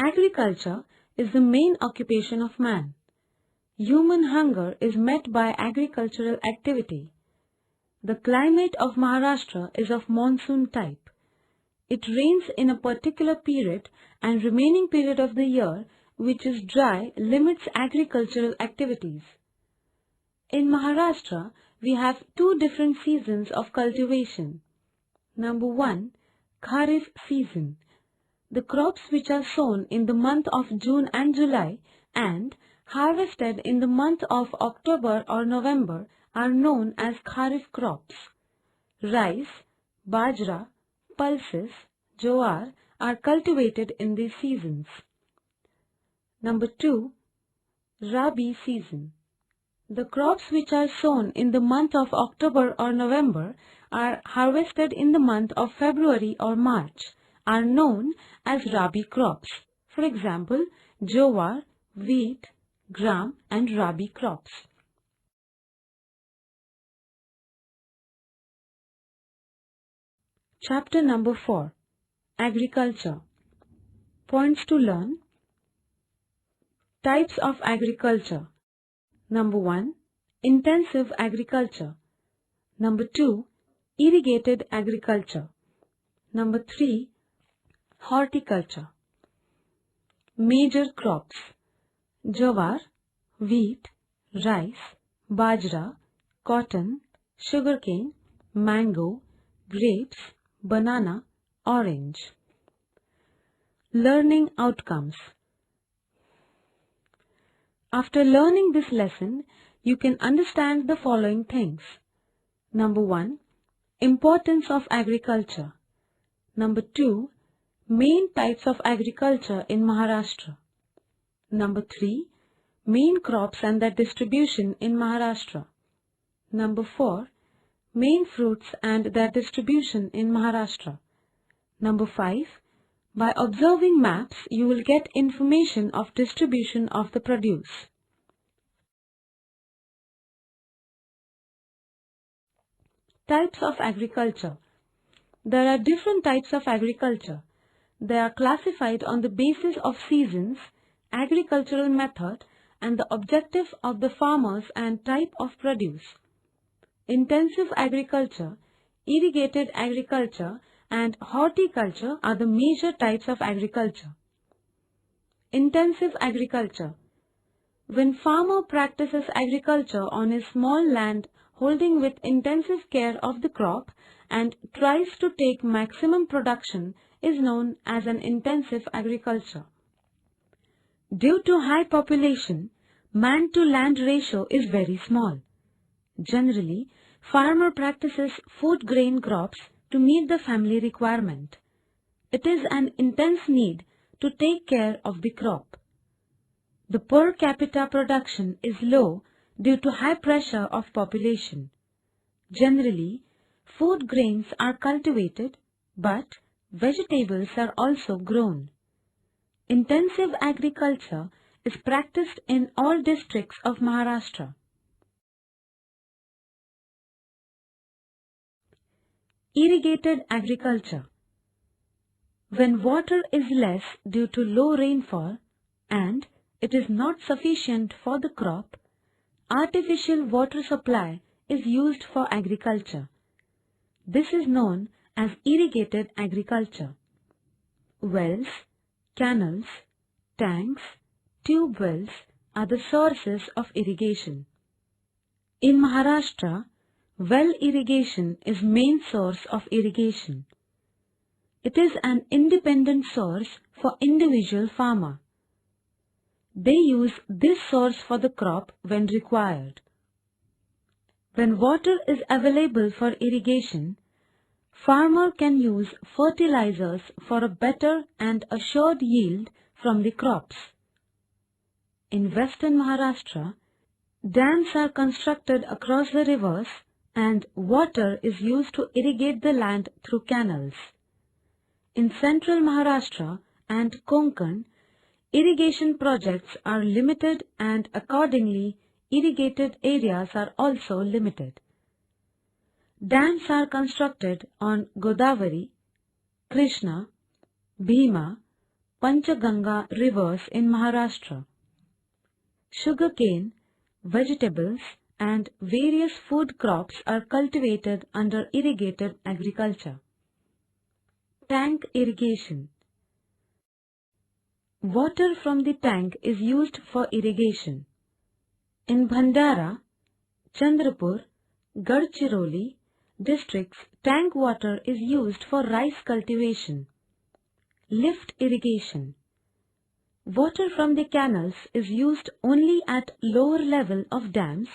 Agriculture is the main occupation of man. Human hunger is met by agricultural activity. The climate of Maharashtra is of monsoon type. It rains in a particular period and remaining period of the year, which is dry, limits agricultural activities. In Maharashtra, we have two different seasons of cultivation. Number 1, Kharif season. The crops which are sown in the month of June and July and harvested in the month of October or November are known as Kharif crops. Rice, bajra, pulses, jowar are cultivated in these seasons. Number 2, Rabi season. The crops which are sown in the month of October or November are harvested in the month of February or March are known as Rabi crops. For example, jowar, wheat, gram and Rabi crops. Chapter number 4. Agriculture. Points to learn. Types of agriculture. Number 1, intensive agriculture. Number 2, irrigated agriculture. Number 3, horticulture. Major crops: jowar, wheat, rice, bajra, cotton, sugarcane, mango, grapes, banana, orange. Learning outcomes. After learning this lesson, you can understand the following things. Number 1, importance of agriculture. Number 2, main types of agriculture in Maharashtra. Number 3, main crops and their distribution in Maharashtra. Number 4, main fruits and their distribution in Maharashtra. Number 5, by observing maps, you will get information of distribution of the produce. Types of agriculture. There are different types of agriculture. They are classified on the basis of seasons, agricultural method, and the objective of the farmers and type of produce. Intensive agriculture, irrigated agriculture, and horticulture are the major types of agriculture. Intensive agriculture. When farmer practices agriculture on a small land holding with intensive care of the crop and tries to take maximum production is known as an intensive agriculture. Due to high population, man-to-land ratio is very small. Generally, farmer practices food grain crops to meet the family requirement. It is an intense need to take care of the crop. The per capita production is low due to high pressure of population. Generally, food grains are cultivated, but vegetables are also grown. Intensive agriculture is practiced in all districts of Maharashtra. Irrigated agriculture. When water is less due to low rainfall and it is not sufficient for the crop, artificial water supply is used for agriculture. This is known as irrigated agriculture. Wells, canals, tanks, tube wells are the sources of irrigation. In Maharashtra, well irrigation is main source of irrigation. It is an independent source for individual farmer. They use this source for the crop when required. When water is available for irrigation, farmer can use fertilizers for a better and assured yield from the crops. In western Maharashtra, dams are constructed across the rivers and water is used to irrigate the land through canals. In central Maharashtra and Konkan, irrigation projects are limited and accordingly irrigated areas are also limited. Dams are constructed on Godavari, Krishna, Bhima, Panchaganga rivers in Maharashtra. Sugarcane, vegetables, and various food crops are cultivated under irrigated agriculture. Tank irrigation. Water from the tank is used for irrigation. In Bhandara, Chandrapur, Gadchiroli districts, tank water is used for rice cultivation. Lift irrigation. Water from the canals is used only at lower level of dams,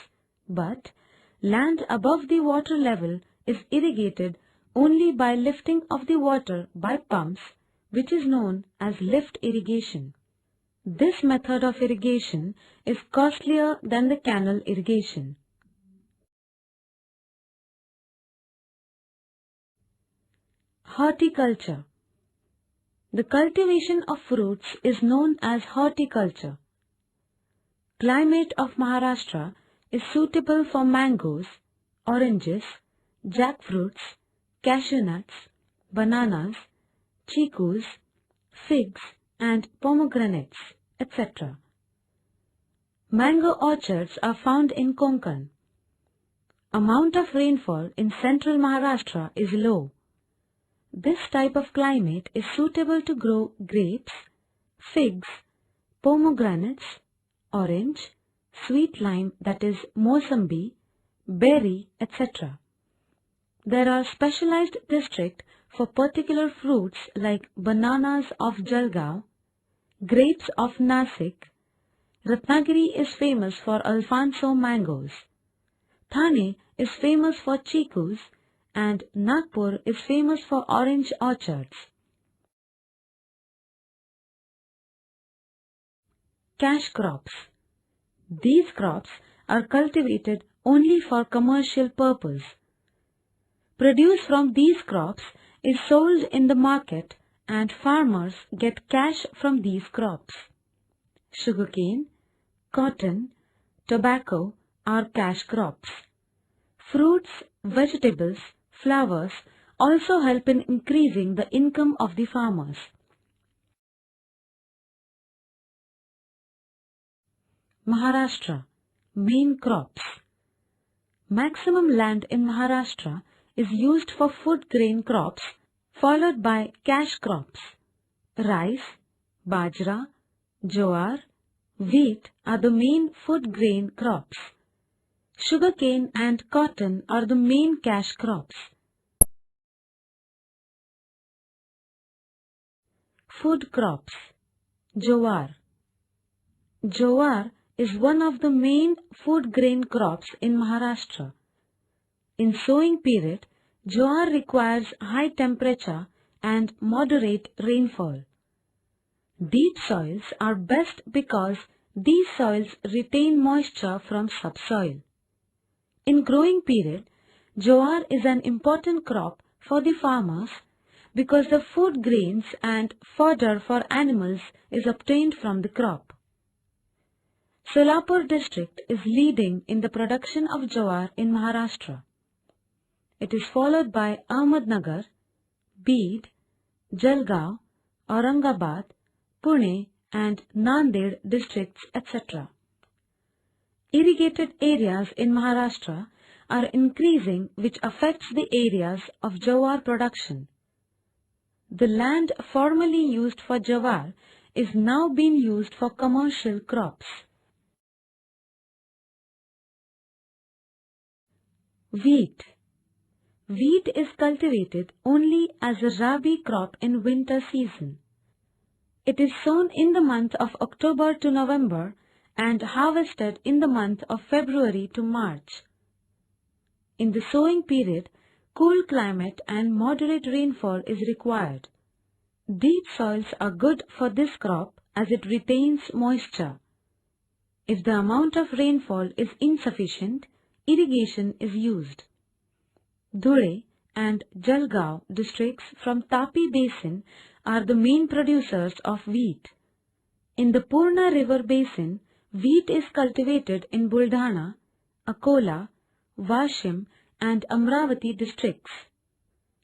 but land above the water level is irrigated only by lifting of the water by pumps, which is known as lift irrigation. This method of irrigation is costlier than the canal irrigation. Horticulture. The cultivation of fruits is known as horticulture. Climate of Maharashtra is suitable for mangoes, oranges, jackfruits, cashew nuts, bananas, chikus, figs and pomegranates, etc. Mango orchards are found in Konkan. Amount of rainfall in central Maharashtra is low. This type of climate is suitable to grow grapes, figs, pomegranates, orange, sweet lime that is Mosambi, berry, etc. There are specialized districts for particular fruits like bananas of Jalgaon, grapes of Nasik. Ratnagiri is famous for Alfonso mangoes. Thane is famous for chikus and Nagpur is famous for orange orchards. Cash crops. These crops are cultivated only for commercial purpose. Produce from these crops is sold in the market and farmers get cash from these crops. Sugarcane, cotton, tobacco are cash crops. Fruits, vegetables, flowers also help in increasing the income of the farmers. Maharashtra. Main crops. Maximum land in Maharashtra is used for food grain crops, followed by cash crops. Rice, bajra, jowar, wheat are the main food grain crops. Sugarcane and cotton are the main cash crops. Food crops. Jowar. Jowar is one of the main food grain crops in Maharashtra. In sowing period, jowar requires high temperature and moderate rainfall. Deep soils are best because these soils retain moisture from subsoil. In growing period, jowar is an important crop for the farmers because the food grains and fodder for animals is obtained from the crop. Solapur district is leading in the production of jowar in Maharashtra. It is followed by Ahmednagar, Beed, Jalgaon, Aurangabad, Pune and Nanded districts, etc. Irrigated areas in Maharashtra are increasing, which affects the areas of jowar production. The land formerly used for jowar is now being used for commercial crops. Wheat. Wheat is cultivated only as a rabi crop in winter season. It is sown in the month of October to November and harvested in the month of February to March. In the sowing period, cool climate and moderate rainfall is required. Deep soils are good for this crop as it retains moisture. If the amount of rainfall is insufficient, irrigation is used. Dhule and Jalgaon districts from Tapi Basin are the main producers of wheat. In the Purna River Basin, wheat is cultivated in Buldhana, Akola, Washim and Amravati districts.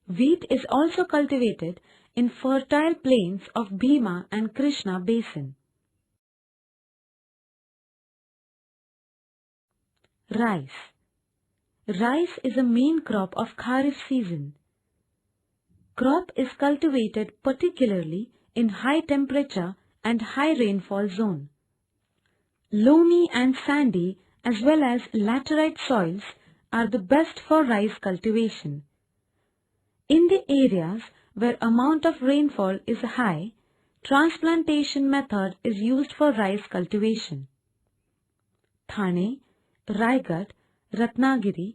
Wheat is also cultivated in fertile plains of Bhima and Krishna basin. Rice. Rice is a main crop of Kharif season. Crop is cultivated particularly in high temperature and high rainfall zone. Loamy and sandy as well as laterite soils are the best for rice cultivation. In the areas where amount of rainfall is high, transplantation method is used for rice cultivation. Thane, Raigad, Ratnagiri,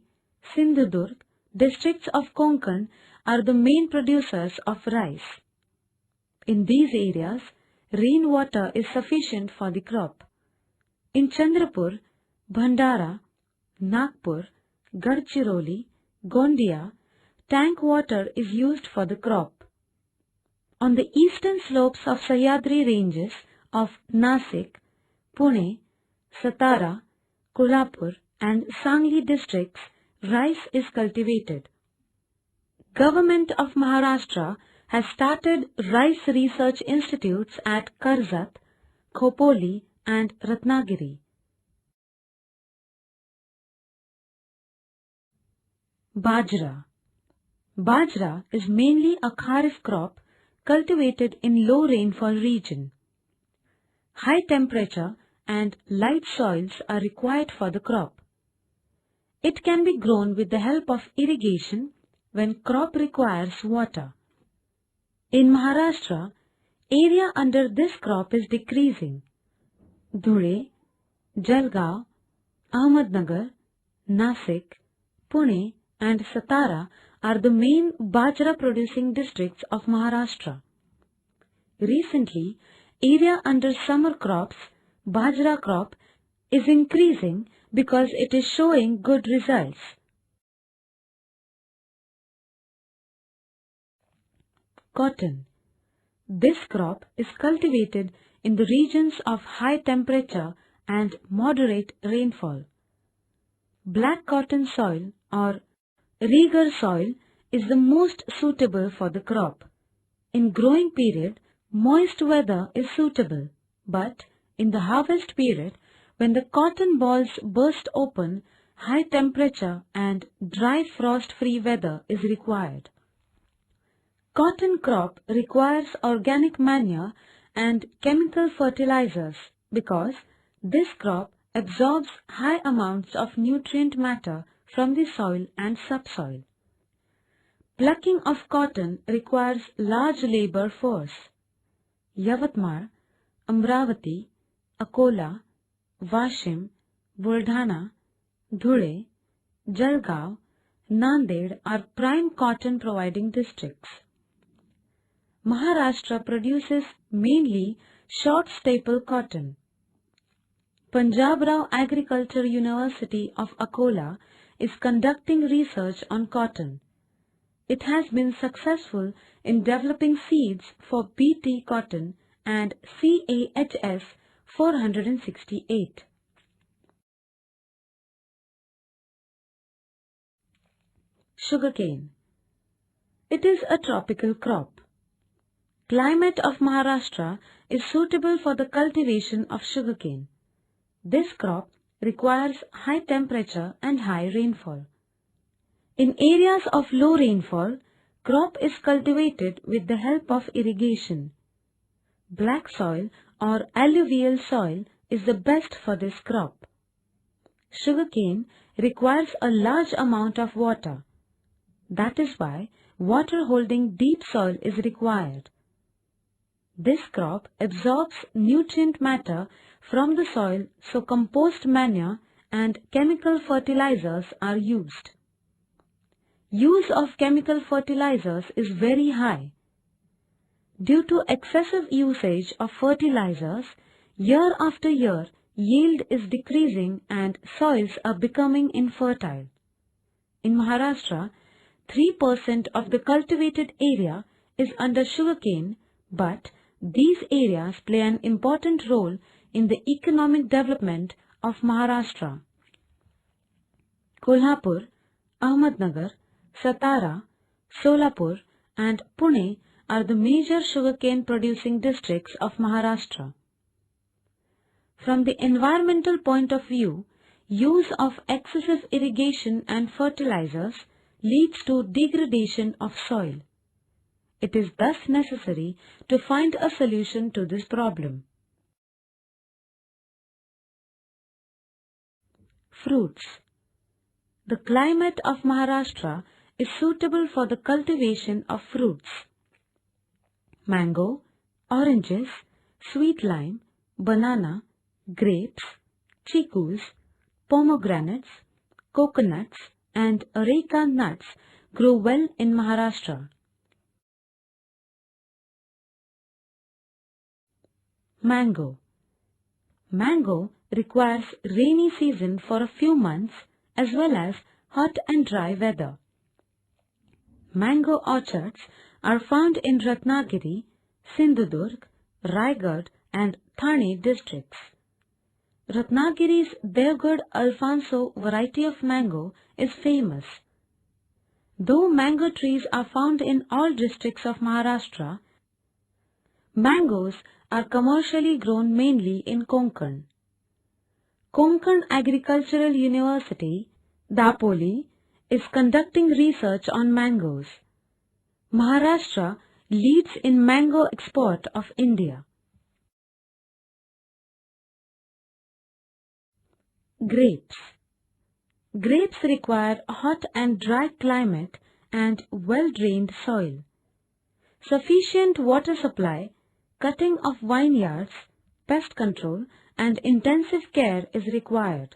Sindhudurg, districts of Konkan are the main producers of rice. In these areas, rainwater is sufficient for the crop. In Chandrapur, Bhandara, Nagpur, Gadchiroli, Gondia, tank water is used for the crop. On the eastern slopes of Sahyadri ranges of Nasik, Pune, Satara, Kolhapur and Sangli districts, rice is cultivated. Government of Maharashtra has started rice research institutes at Karzat, Khopoli and Ratnagiri. Bajra. Bajra is mainly a Kharif crop cultivated in low rainfall region. High temperature and light soils are required for the crop. It can be grown with the help of irrigation when crop requires water. In Maharashtra, area under this crop is decreasing. Dhule, Jalgaon, Ahmednagar, Nasik, Pune and Satara are the main Bajra producing districts of Maharashtra. Recently, area under summer crops, Bajra crop, is increasing because it is showing good results. Cotton. This crop is cultivated in the regions of high temperature and moderate rainfall. Black cotton soil or Reger soil is the most suitable for the crop. In growing period, moist weather is suitable, but in the harvest period, when the cotton balls burst open, high temperature and dry frost-free weather is required. Cotton crop requires organic manure and chemical fertilizers because this crop absorbs high amounts of nutrient matter from the soil and subsoil. Plucking of cotton requires large labor force. Yavatmal, Amravati, Akola, Washim, Buldhana, Dhule, Jalgaon, Nanded are prime cotton providing districts. Maharashtra produces mainly short staple cotton. Punjab Rao Agriculture University of Akola is conducting research on cotton. It has been successful in developing seeds for BT cotton and CAHS 468. Sugarcane. It is a tropical crop. Climate of Maharashtra is suitable for the cultivation of sugarcane. This crop requires high temperature and high rainfall. In areas of low rainfall, crop is cultivated with the help of irrigation. Black soil or alluvial soil is the best for this crop. Sugarcane requires a large amount of water. That is why water-holding deep soil is required. This crop absorbs nutrient matter from the soil, so compost manure and chemical fertilizers are used. Use of chemical fertilizers is very high. Due to excessive usage of fertilizers, year after year, yield is decreasing and soils are becoming infertile. In Maharashtra, 3% of the cultivated area is under sugarcane, but these areas play an important role in the economic development of Maharashtra. Kolhapur, Ahmednagar, Satara, Solapur and Pune are the major sugarcane producing districts of Maharashtra. From the environmental point of view, use of excessive irrigation and fertilizers leads to degradation of soil. It is thus necessary to find a solution to this problem. Fruits. The climate of Maharashtra is suitable for the cultivation of fruits. Mango, oranges, sweet lime, banana, grapes, chikus, pomegranates, coconuts and areca nuts grow well in Maharashtra. Mango. Mango requires rainy season for a few months as well as hot and dry weather. Mango orchards are found in Ratnagiri, Sindhudurg, Raigad and Thane districts. Ratnagiri's Devgad Alfonso variety of mango is famous. Though mango trees are found in all districts of Maharashtra, mangoes are commercially grown mainly in Konkan. Konkan Agricultural University, Dapoli, is conducting research on mangoes. Maharashtra leads in mango export of India. Grapes. Grapes require a hot and dry climate and well-drained soil. Sufficient water supply, cutting of vineyards, pest control and intensive care is required.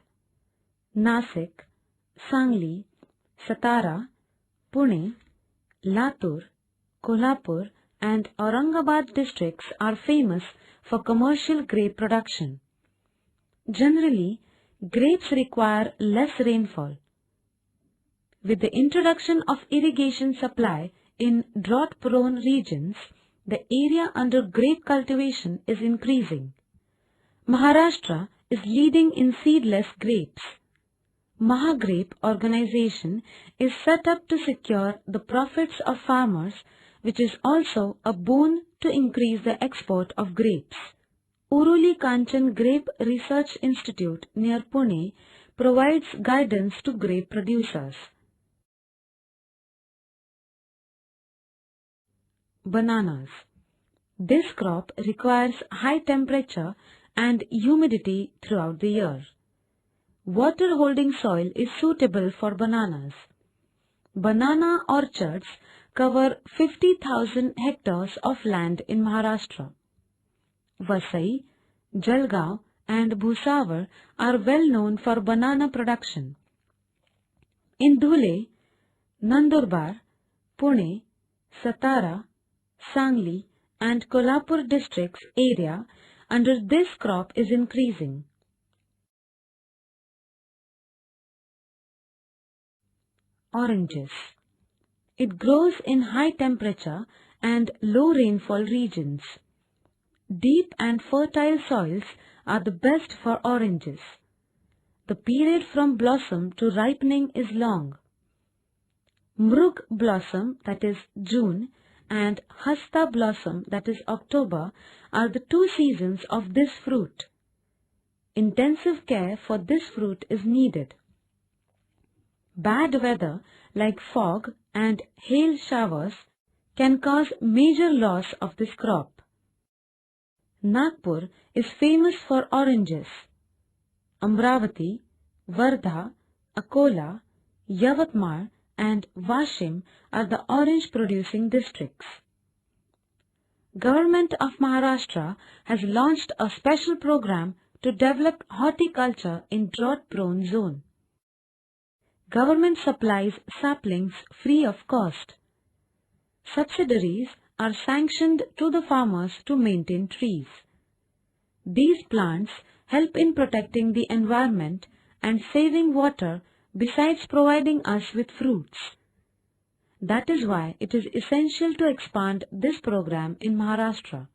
Nasik, Sangli, Satara, Pune, Latur, Kolhapur and Aurangabad districts are famous for commercial grape production. Generally, grapes require less rainfall. With the introduction of irrigation supply in drought-prone regions, the area under grape cultivation is increasing. Maharashtra is leading in seedless grapes. Mahagrape organization is set up to secure the profits of farmers, which is also a boon to increase the export of grapes. Uruli Kanchan Grape Research Institute near Pune provides guidance to grape producers. Bananas. This crop requires high temperature and humidity throughout the year. Water-holding soil is suitable for bananas. Banana orchards cover 50,000 hectares of land in Maharashtra. Vasai, Jalgaon and Bhusawal are well known for banana production. In Dhule, Nandurbar, Pune, Satara, Sangli and Kolhapur districts area under this crop is increasing. Oranges. It grows in high temperature and low rainfall regions. Deep and fertile soils are the best for oranges. The period from blossom to ripening is long. Mrug blossom, that is June, and Hasta blossom, that is October, are the two seasons of this fruit. Intensive care for this fruit is needed. Bad weather like fog and hail showers can cause major loss of this crop. Nagpur is famous for oranges. Amravati, Wardha, Akola, Yavatmal and Washim are the orange producing districts. Government of Maharashtra has launched a special program to develop horticulture in drought-prone zone. Government supplies saplings free of cost. Subsidies are sanctioned to the farmers to maintain trees. These plants help in protecting the environment and saving water besides providing us with fruits. That is why it is essential to expand this program in Maharashtra.